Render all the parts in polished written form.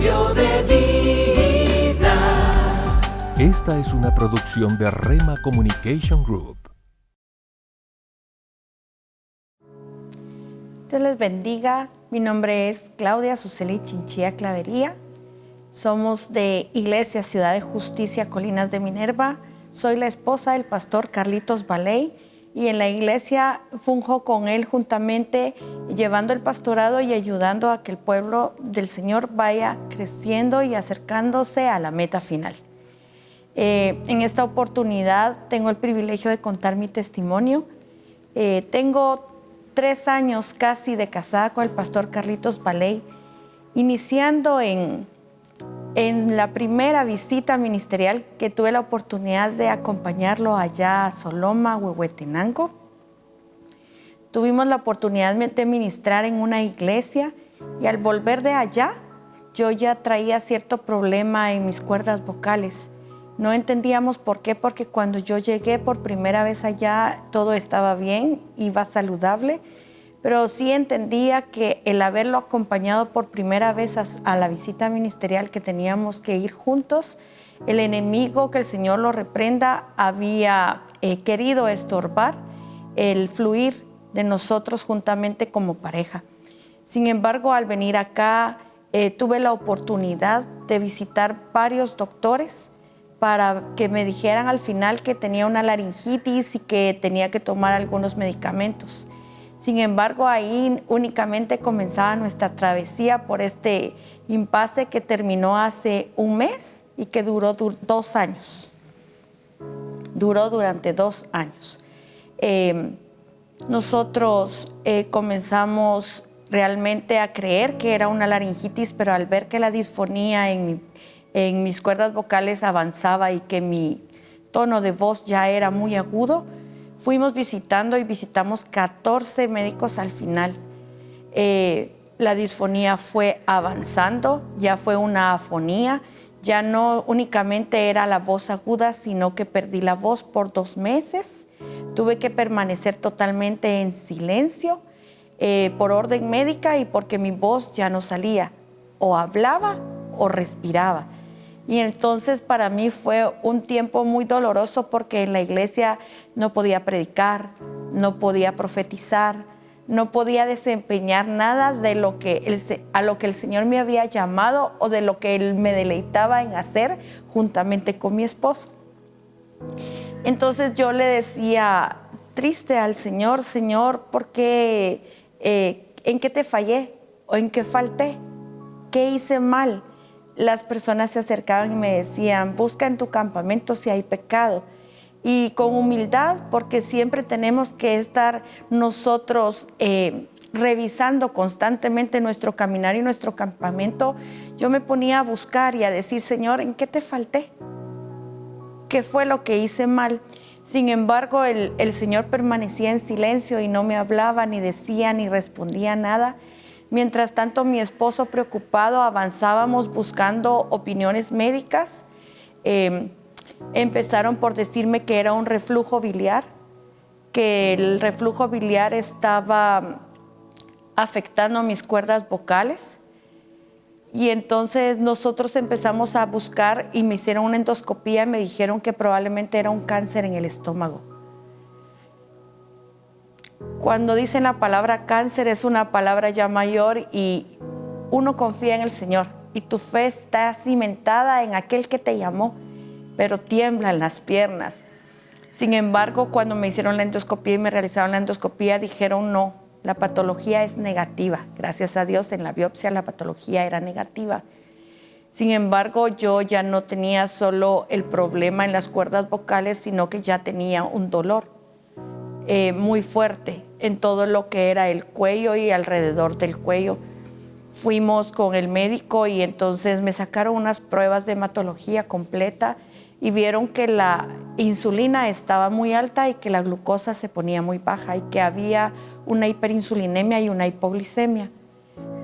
Cambio de vida. Esta es una producción de Rema Communication Group. Dios les bendiga. Mi nombre es Claudia Suseli Chinchilla Clavería. Somos de Iglesia Ciudad de Justicia Colinas de Minerva. Soy la esposa del pastor Carlitos Baley y en la iglesia funjo con él juntamente llevando el pastorado y ayudando a que el pueblo del Señor vaya creciendo y acercándose a la meta final. En esta oportunidad tengo el privilegio de contar mi testimonio. Tengo 3 años casi de casada con el pastor Carlitos Baley, iniciando en la primera visita ministerial que tuve la oportunidad de acompañarlo allá a Soloma, Huehuetenango. Tuvimos la oportunidad de ministrar en una iglesia y al volver de allá yo ya traía cierto problema en mis cuerdas vocales. No entendíamos por qué, porque cuando yo llegué por primera vez allá todo estaba bien, iba saludable, pero sí entendía que el haberlo acompañado por primera vez a la visita ministerial que teníamos que ir juntos, el enemigo, que el Señor lo reprenda, había querido estorbar el fluir de nosotros juntamente como pareja. Sin embargo, al venir acá, tuve la oportunidad de visitar varios doctores para que me dijeran al final que tenía una laringitis y que tenía que tomar algunos medicamentos. Sin embargo, ahí únicamente comenzaba nuestra travesía por este impasse que terminó hace 1 mes y que duró 2 años. Duró durante 2 años. Nosotros comenzamos realmente a creer que era una laringitis, pero al ver que la disfonía en mis cuerdas vocales avanzaba y que mi tono de voz ya era muy agudo, fuimos visitando y visitamos 14 médicos al final. La disfonía fue avanzando, ya fue una afonía, ya no únicamente era la voz aguda, sino que perdí la voz por 2 meses. Tuve que permanecer totalmente en silencio por orden médica y porque mi voz ya no salía, o hablaba o respiraba. Y entonces para mí fue un tiempo muy doloroso porque en la iglesia no podía predicar, no podía profetizar, no podía desempeñar nada de lo que a lo que el Señor me había llamado o de lo que Él me deleitaba en hacer juntamente con mi esposo. Entonces yo le decía triste al Señor, Señor, ¿por qué? ¿En qué te fallé o en qué falté? ¿Qué hice mal? Las personas se acercaban y me decían, busca en tu campamento si hay pecado. Y con humildad, porque siempre tenemos que estar nosotros revisando constantemente nuestro caminar y nuestro campamento, yo me ponía a buscar y a decir, Señor, ¿en qué te falté? ¿Qué fue lo que hice mal? Sin embargo, el Señor permanecía en silencio y no me hablaba, ni decía, ni respondía nada. Mientras tanto, mi esposo preocupado, avanzábamos buscando opiniones médicas. Empezaron por decirme que era un reflujo biliar, que el reflujo biliar estaba afectando mis cuerdas vocales. Y entonces nosotros empezamos a buscar y me hicieron una endoscopía y me dijeron que probablemente era un cáncer en el estómago. Cuando dicen la palabra cáncer es una palabra ya mayor y uno confía en el Señor y tu fe está cimentada en aquel que te llamó, pero tiemblan las piernas. Sin embargo, cuando me hicieron la endoscopía y me realizaron la endoscopía, dijeron no, la patología es negativa. Gracias a Dios, en la biopsia la patología era negativa. Sin embargo, yo ya no tenía solo el problema en las cuerdas vocales, sino que ya tenía un dolor muy fuerte en todo lo que era el cuello y alrededor del cuello. Fuimos con el médico y entonces me sacaron unas pruebas de hematología completa y vieron que la insulina estaba muy alta y que la glucosa se ponía muy baja y que había una hiperinsulinemia y una hipoglicemia.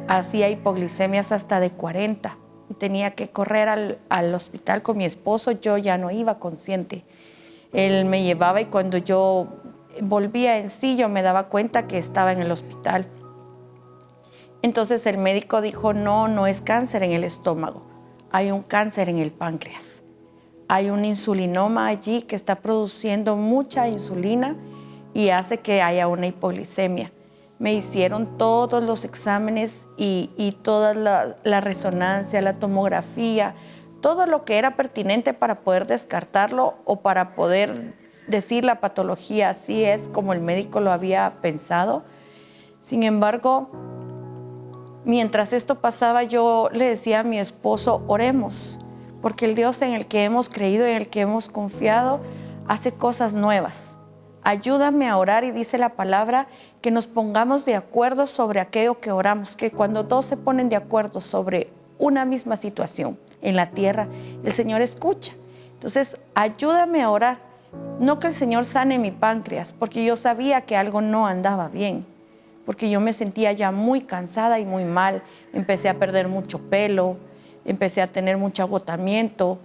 Hacía hipoglicemias hasta de 40 y tenía que correr al hospital con mi esposo. Yo ya no iba consciente. Él me llevaba y cuando yo volvía en sí, yo me daba cuenta que estaba en el hospital. Entonces el médico dijo, no, no es cáncer en el estómago, hay un cáncer en el páncreas. Hay un insulinoma allí que está produciendo mucha insulina y hace que haya una hipoglicemia. Me hicieron todos los exámenes y toda la resonancia, la tomografía, todo lo que era pertinente para poder descartarlo o para poder decir la patología así es como el médico lo había pensado. Sin embargo, mientras esto pasaba, yo le decía a mi esposo, oremos, porque el Dios en el que hemos creído y en el que hemos confiado hace cosas nuevas. Ayúdame a orar, y dice la palabra que nos pongamos de acuerdo sobre aquello que oramos, que cuando dos se ponen de acuerdo sobre una misma situación en la tierra, el Señor escucha. Entonces, ayúdame a orar, no que el Señor sane mi páncreas, porque yo sabía que algo no andaba bien, porque yo me sentía ya muy cansada y muy mal, empecé a perder mucho pelo, empecé a tener mucho agotamiento,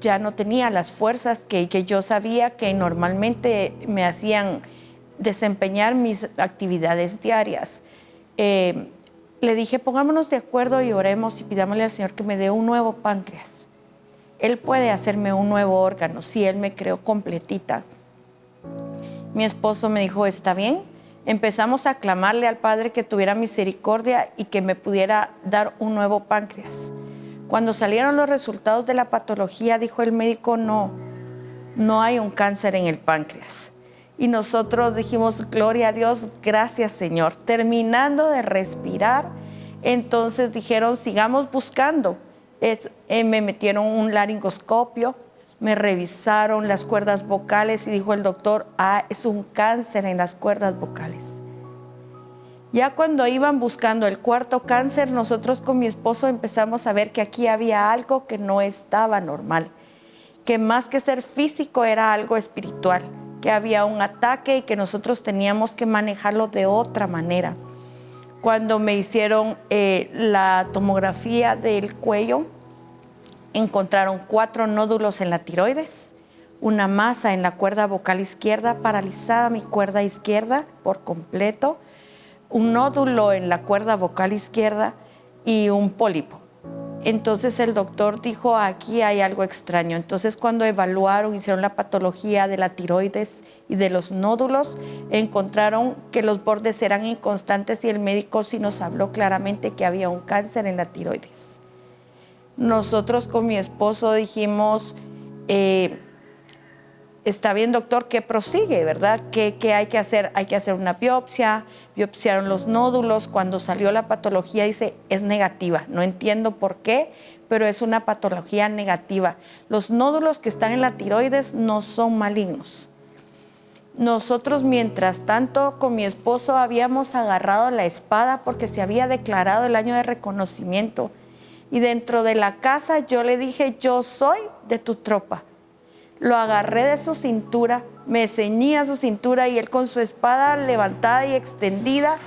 ya no tenía las fuerzas que yo sabía que normalmente me hacían desempeñar mis actividades diarias. Le dije, pongámonos de acuerdo y oremos y pidámosle al Señor que me dé un nuevo páncreas. Él puede hacerme un nuevo órgano, si Él me creó completita. Mi esposo me dijo, está bien. Empezamos a clamarle al Padre que tuviera misericordia y que me pudiera dar un nuevo páncreas. Cuando salieron los resultados de la patología, dijo el médico, no hay un cáncer en el páncreas. Y nosotros dijimos, gloria a Dios, gracias Señor. Terminando de respirar, entonces dijeron, sigamos buscando. Me metieron un laringoscopio, me revisaron las cuerdas vocales y dijo el doctor, es un cáncer en las cuerdas vocales. Ya cuando iban buscando el cuarto cáncer, nosotros con mi esposo empezamos a ver que aquí había algo que no estaba normal, que más que ser físico era algo espiritual, que había un ataque y que nosotros teníamos que manejarlo de otra manera. Cuando me hicieron la tomografía del cuello, encontraron 4 nódulos en la tiroides, una masa en la cuerda vocal izquierda, paralizada mi cuerda izquierda por completo, un nódulo en la cuerda vocal izquierda y un pólipo. Entonces el doctor dijo, aquí hay algo extraño. Entonces cuando evaluaron, hicieron la patología de la tiroides y de los nódulos, encontraron que los bordes eran inconstantes y el médico sí nos habló claramente que había un cáncer en la tiroides. Nosotros con mi esposo dijimos, está bien doctor, ¿qué prosigue, verdad? ¿Qué hay que hacer? Hay que hacer una biopsia. Biopsiaron los nódulos. Cuando salió la patología dice, es negativa. No entiendo por qué, pero es una patología negativa. Los nódulos que están en la tiroides no son malignos. Nosotros, mientras tanto, con mi esposo habíamos agarrado la espada porque se había declarado el año de reconocimiento. Y dentro de la casa yo le dije, yo soy de tu tropa. Lo agarré de su cintura, me ceñí a su cintura y él con su espada levantada y extendida,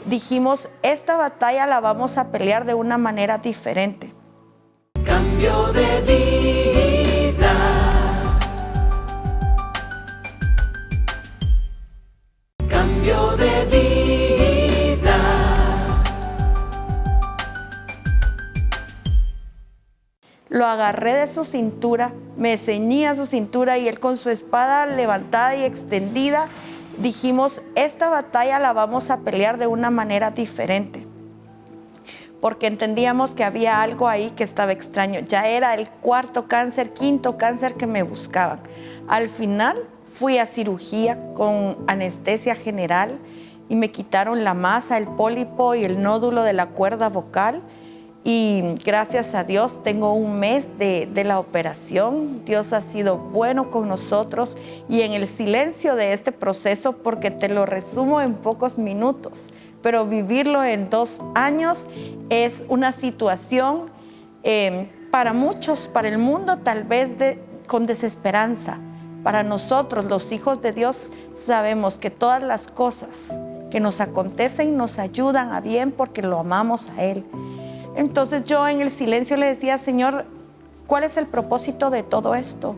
dijimos, esta batalla la vamos a pelear de una manera diferente. Cambio de vida. Cambio de vida. Lo agarré de su cintura, me ceñí a su cintura y él con su espada levantada y extendida, dijimos, esta batalla la vamos a pelear de una manera diferente. Porque entendíamos que había algo ahí que estaba extraño. Ya era el 4º cáncer, 5º cáncer que me buscaban. Al final fui a cirugía con anestesia general y me quitaron la masa, el pólipo y el nódulo de la cuerda vocal. Y gracias a Dios tengo un mes de la operación. Dios ha sido bueno con nosotros y en el silencio de este proceso, porque te lo resumo en pocos minutos, pero vivirlo en 2 años es una situación para muchos, para el mundo tal vez con desesperanza. Para nosotros, los hijos de Dios, sabemos que todas las cosas que nos acontecen nos ayudan a bien porque lo amamos a Él. Entonces yo en el silencio le decía, Señor, ¿cuál es el propósito de todo esto?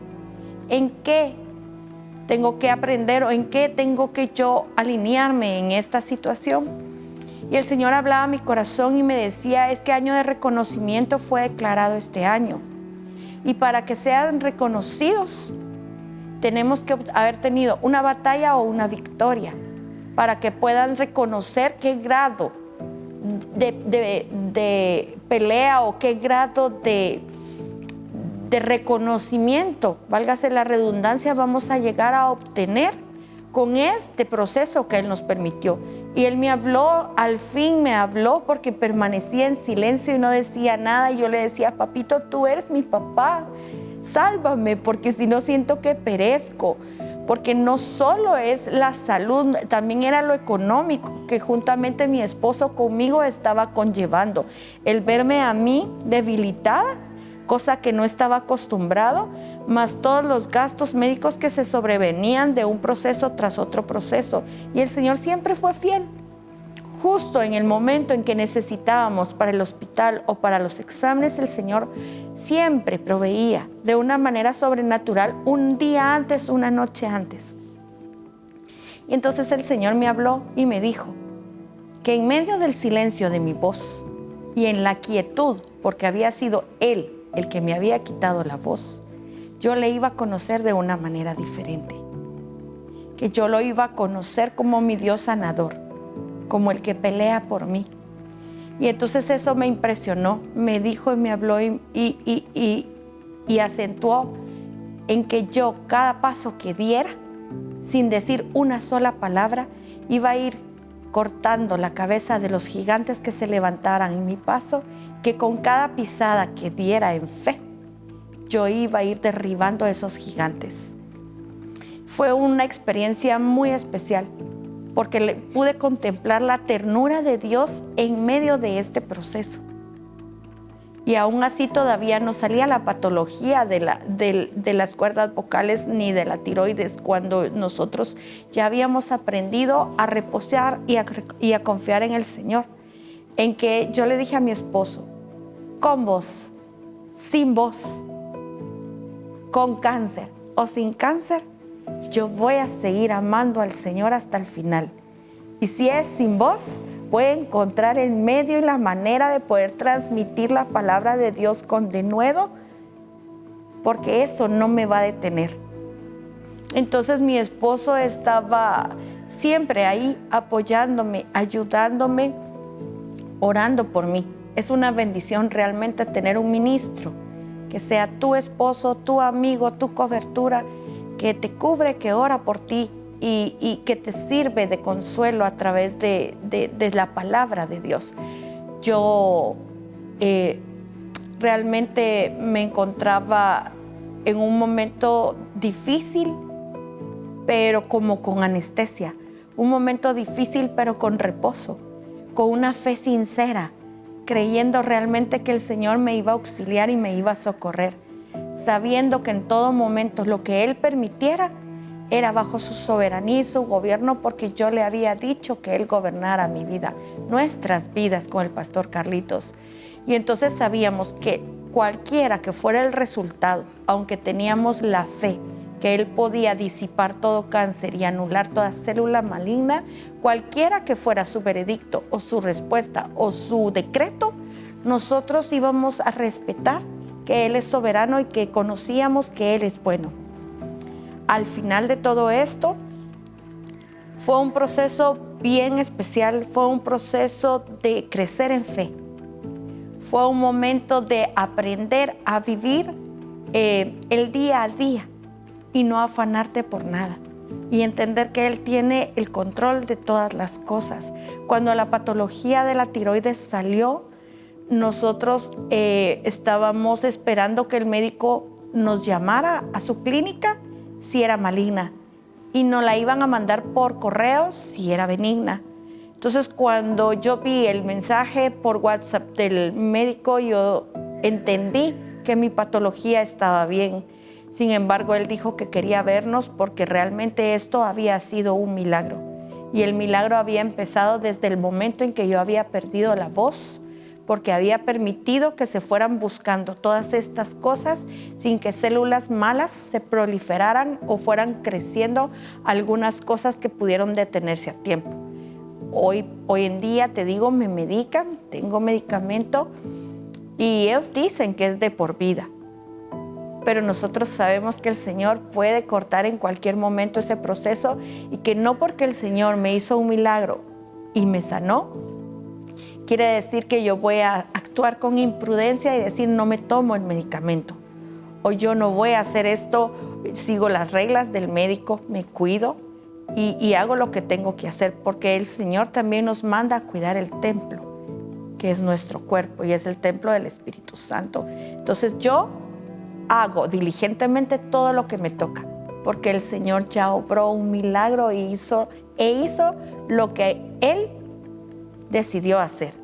¿En qué tengo que aprender o en qué tengo que yo alinearme en esta situación? Y el Señor hablaba a mi corazón y me decía, es que año de reconocimiento fue declarado este año. Y para que sean reconocidos, tenemos que haber tenido una batalla o una victoria, para que puedan reconocer qué grado de pelea o qué grado de reconocimiento, válgase la redundancia, vamos a llegar a obtener con este proceso que Él nos permitió. Y Él me habló, al fin me habló, porque permanecía en silencio y no decía nada. Y yo le decía, papito, tú eres mi papá, sálvame, porque si no siento que perezco. Porque no solo es la salud, también era lo económico que juntamente mi esposo conmigo estaba conllevando. El verme a mí debilitada, cosa que no estaba acostumbrado, más todos los gastos médicos que se sobrevenían de un proceso tras otro proceso. Y el Señor siempre fue fiel. Justo en el momento en que necesitábamos para el hospital o para los exámenes, el Señor siempre proveía de una manera sobrenatural, un día antes, una noche antes. Y entonces el Señor me habló y me dijo que en medio del silencio de mi voz y en la quietud, porque había sido Él el que me había quitado la voz, yo le iba a conocer de una manera diferente. Que yo lo iba a conocer como mi Dios sanador, como el que pelea por mí. Y entonces eso me impresionó, me dijo y me habló y acentuó en que yo cada paso que diera, sin decir una sola palabra, iba a ir cortando la cabeza de los gigantes que se levantaran en mi paso, que con cada pisada que diera en fe, yo iba a ir derribando a esos gigantes. Fue una experiencia muy especial, porque pude contemplar la ternura de Dios en medio de este proceso. Y aún así todavía no salía la patología de las cuerdas vocales ni de la tiroides, cuando nosotros ya habíamos aprendido a reposar y a confiar en el Señor. En que yo le dije a mi esposo, con voz, sin voz, con cáncer o sin cáncer, yo voy a seguir amando al Señor hasta el final. Y si es sin voz, voy a encontrar el medio y la manera de poder transmitir la palabra de Dios con denuedo, porque eso no me va a detener. Entonces mi esposo estaba siempre ahí apoyándome, ayudándome, orando por mí. Es una bendición realmente tener un ministro que sea tu esposo, tu amigo, tu cobertura, que te cubre, que ora por ti y que te sirve de consuelo a través de la palabra de Dios. Yo realmente me encontraba en un momento difícil, pero como con anestesia. Un momento difícil, pero con reposo, con una fe sincera, creyendo realmente que el Señor me iba a auxiliar y me iba a socorrer, sabiendo que en todo momento lo que Él permitiera era bajo su soberanía y su gobierno, porque yo le había dicho que Él gobernara mi vida, nuestras vidas con el pastor Carlitos. Y entonces sabíamos que cualquiera que fuera el resultado, aunque teníamos la fe que Él podía disipar todo cáncer y anular toda célula maligna, cualquiera que fuera su veredicto o su respuesta o su decreto, nosotros íbamos a respetar que Él es soberano y que conocíamos que Él es bueno. Al final de todo esto, fue un proceso bien especial, fue un proceso de crecer en fe. Fue un momento de aprender a vivir el día a día y no afanarte por nada. Y entender que Él tiene el control de todas las cosas. Cuando la patología de la tiroides salió, nosotros estábamos esperando que el médico nos llamara a su clínica si era maligna y nos la iban a mandar por correo si era benigna. Entonces, cuando yo vi el mensaje por WhatsApp del médico, yo entendí que mi patología estaba bien. Sin embargo, él dijo que quería vernos porque realmente esto había sido un milagro. Y el milagro había empezado desde el momento en que yo había perdido la voz, porque había permitido que se fueran buscando todas estas cosas sin que células malas se proliferaran o fueran creciendo algunas cosas que pudieron detenerse a tiempo. Hoy en día, te digo, me medican, tengo medicamento y ellos dicen que es de por vida. Pero nosotros sabemos que el Señor puede cortar en cualquier momento ese proceso y que no porque el Señor me hizo un milagro y me sanó, quiere decir que yo voy a actuar con imprudencia y decir no me tomo el medicamento. O yo no voy a hacer esto, sigo las reglas del médico, me cuido y hago lo que tengo que hacer, porque el Señor también nos manda a cuidar el templo, que es nuestro cuerpo y es el templo del Espíritu Santo. Entonces yo hago diligentemente todo lo que me toca, porque el Señor ya obró un milagro e hizo lo que Él decidió hacer.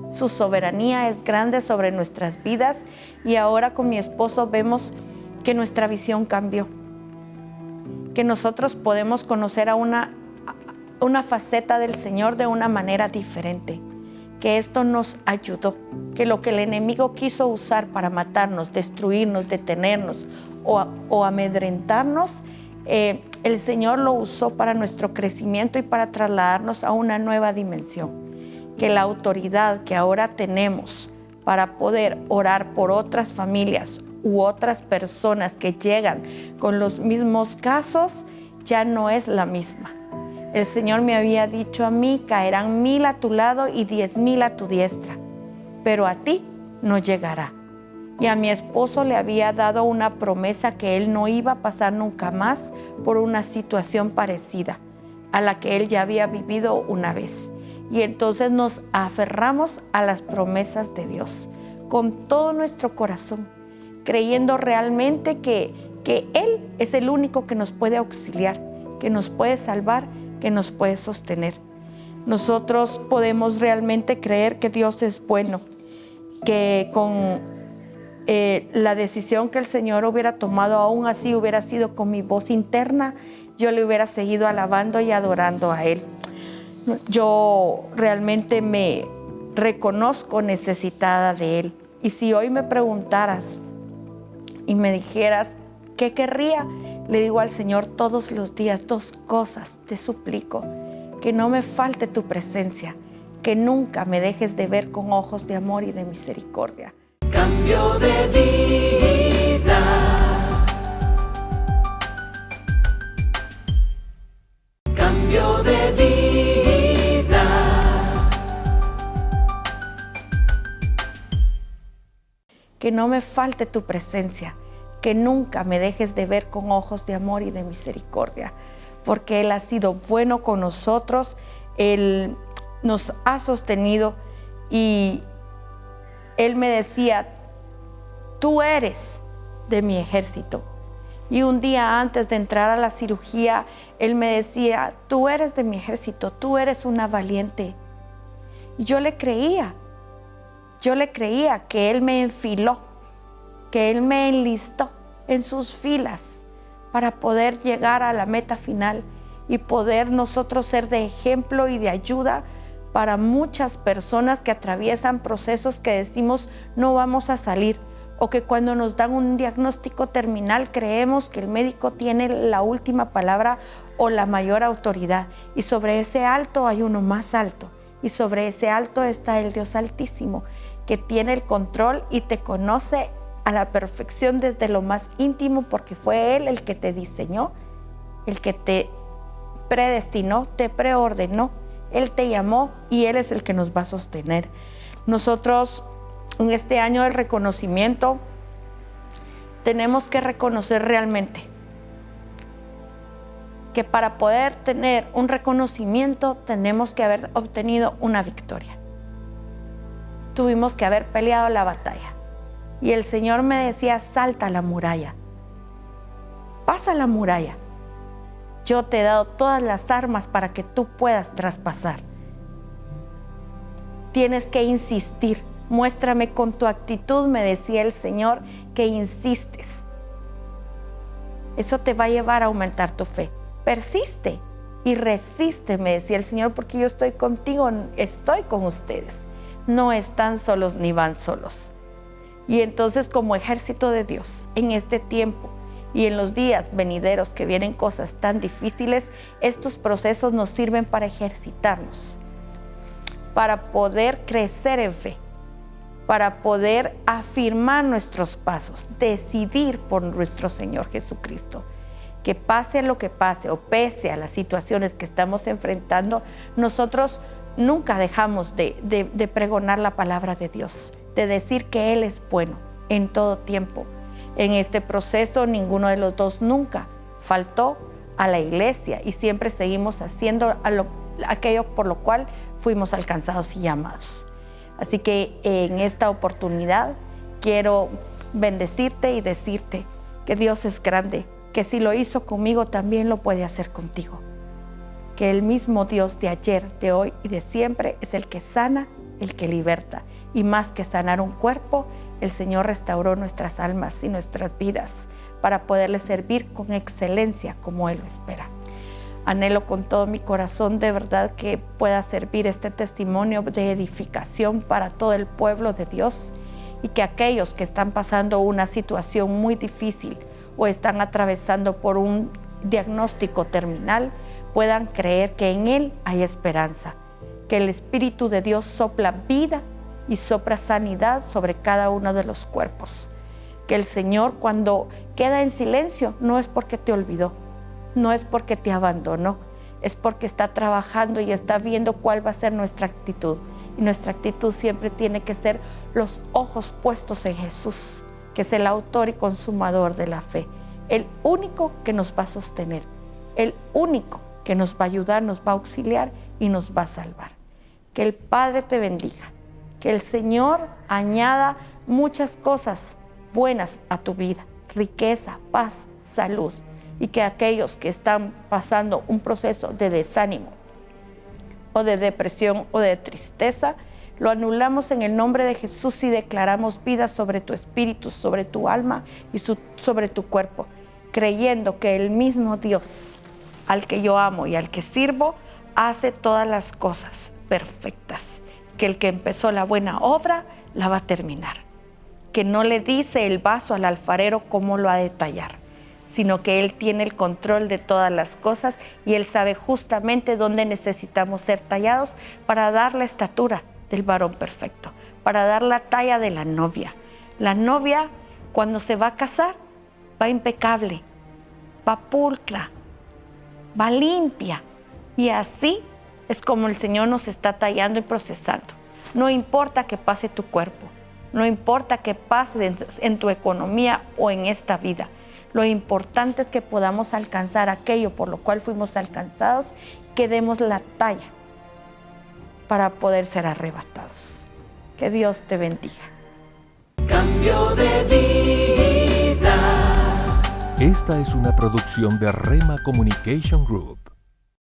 Su soberanía es grande sobre nuestras vidas y ahora con mi esposo vemos que nuestra visión cambió, que nosotros podemos conocer a una faceta del Señor de una manera diferente, que esto nos ayudó, que lo que el enemigo quiso usar para matarnos, destruirnos, detenernos o amedrentarnos, el Señor lo usó para nuestro crecimiento y para trasladarnos a una nueva dimensión. Que la autoridad que ahora tenemos para poder orar por otras familias u otras personas que llegan con los mismos casos ya no es la misma. El Señor me había dicho a mí, caerán 1000 a tu lado y 10,000 a tu diestra, pero a ti no llegará. Y a mi esposo le había dado una promesa que él no iba a pasar nunca más por una situación parecida a la que él ya había vivido una vez. Y entonces nos aferramos a las promesas de Dios con todo nuestro corazón, creyendo realmente que Él es el único que nos puede auxiliar, que nos puede salvar, que nos puede sostener. Nosotros podemos realmente creer que Dios es bueno, que con la decisión que el Señor hubiera tomado, aún así hubiera sido con mi voz interna, yo le hubiera seguido alabando y adorando a Él. Yo realmente me reconozco necesitada de Él. Y si hoy me preguntaras y me dijeras qué querría, le digo al Señor todos los días 2 cosas. Te suplico, que no me falte tu presencia, que nunca me dejes de ver con ojos de amor y de misericordia. Cambio de vida. Cambio de vida. Que no me falte tu presencia, que nunca me dejes de ver con ojos de amor y de misericordia, porque Él ha sido bueno con nosotros, Él nos ha sostenido y Él me decía, tú eres de mi ejército. Y un día antes de entrar a la cirugía, Él me decía, tú eres de mi ejército, tú eres una valiente. Y yo le creía que Él me enfiló, que Él me enlistó en sus filas para poder llegar a la meta final y poder nosotros ser de ejemplo y de ayuda para muchas personas que atraviesan procesos que decimos no vamos a salir, o que cuando nos dan un diagnóstico terminal creemos que el médico tiene la última palabra o la mayor autoridad, y sobre ese alto hay uno más alto, y sobre ese alto está el Dios Altísimo, que tiene el control y te conoce a la perfección desde lo más íntimo, porque fue Él el que te diseñó, el que te predestinó, te preordenó, Él te llamó y Él es el que nos va a sostener. Nosotros en este año del reconocimiento tenemos que reconocer realmente que para poder tener un reconocimiento tenemos que haber obtenido una victoria. Tuvimos que haber peleado la batalla. Y el Señor me decía, salta la muralla, pasa la muralla. Yo te he dado todas las armas para que tú puedas traspasar. Tienes que insistir. Muéstrame con tu actitud, me decía el Señor, que insistes. Eso te va a llevar a aumentar tu fe. Persiste y resiste, me decía el Señor, porque yo estoy contigo, estoy con ustedes. No están solos ni van solos. Y entonces, como ejército de Dios, en este tiempo y en los días venideros que vienen cosas tan difíciles, estos procesos nos sirven para ejercitarnos, para poder crecer en fe, para poder afirmar nuestros pasos, decidir por nuestro Señor Jesucristo. Que pase lo que pase o pese a las situaciones que estamos enfrentando, nosotros nunca dejamos de pregonar la palabra de Dios, de decir que Él es bueno en todo tiempo. En este proceso ninguno de los dos nunca faltó a la iglesia y siempre seguimos haciendo aquello por lo cual fuimos alcanzados y llamados. Así que en esta oportunidad quiero bendecirte y decirte que Dios es grande, que si lo hizo conmigo también lo puede hacer contigo. Que el mismo Dios de ayer, de hoy y de siempre es el que sana, el que liberta. Y más que sanar un cuerpo, el Señor restauró nuestras almas y nuestras vidas para poderle servir con excelencia como Él lo espera. Anhelo con todo mi corazón de verdad que pueda servir este testimonio de edificación para todo el pueblo de Dios y que aquellos que están pasando una situación muy difícil o están atravesando por un diagnóstico terminal puedan creer que en Él hay esperanza, que el Espíritu de Dios sopla vida y sopla sanidad sobre cada uno de los cuerpos. Que el Señor, cuando queda en silencio, no es porque te olvidó, no es porque te abandonó, es porque está trabajando y está viendo cuál va a ser nuestra actitud. Y nuestra actitud siempre tiene que ser los ojos puestos en Jesús, que es el autor y consumador de la fe, el único que nos va a sostener, el único que nos va a ayudar, nos va a auxiliar y nos va a salvar. Que el Padre te bendiga, que el Señor añada muchas cosas buenas a tu vida, riqueza, paz, salud, y que aquellos que están pasando un proceso de desánimo o de depresión o de tristeza, lo anulamos en el nombre de Jesús y declaramos vida sobre tu espíritu, sobre tu alma y sobre tu cuerpo, creyendo que el mismo Dios al que yo amo y al que sirvo hace todas las cosas perfectas, que el que empezó la buena obra la va a terminar, que no le dice el vaso al alfarero cómo lo ha de tallar, sino que Él tiene el control de todas las cosas y Él sabe justamente dónde necesitamos ser tallados para dar la estatura del varón perfecto, para dar la talla de la novia. La novia, cuando se va a casar, va impecable, va pulcra, va limpia, y así es como el Señor nos está tallando y procesando. No importa que pase tu cuerpo, no importa que pase en tu economía o en esta vida. Lo importante es que podamos alcanzar aquello por lo cual fuimos alcanzados y que demos la talla para poder ser arrebatados. Que Dios te bendiga. Cambio de vida. Esta es una producción de Rema Communication Group.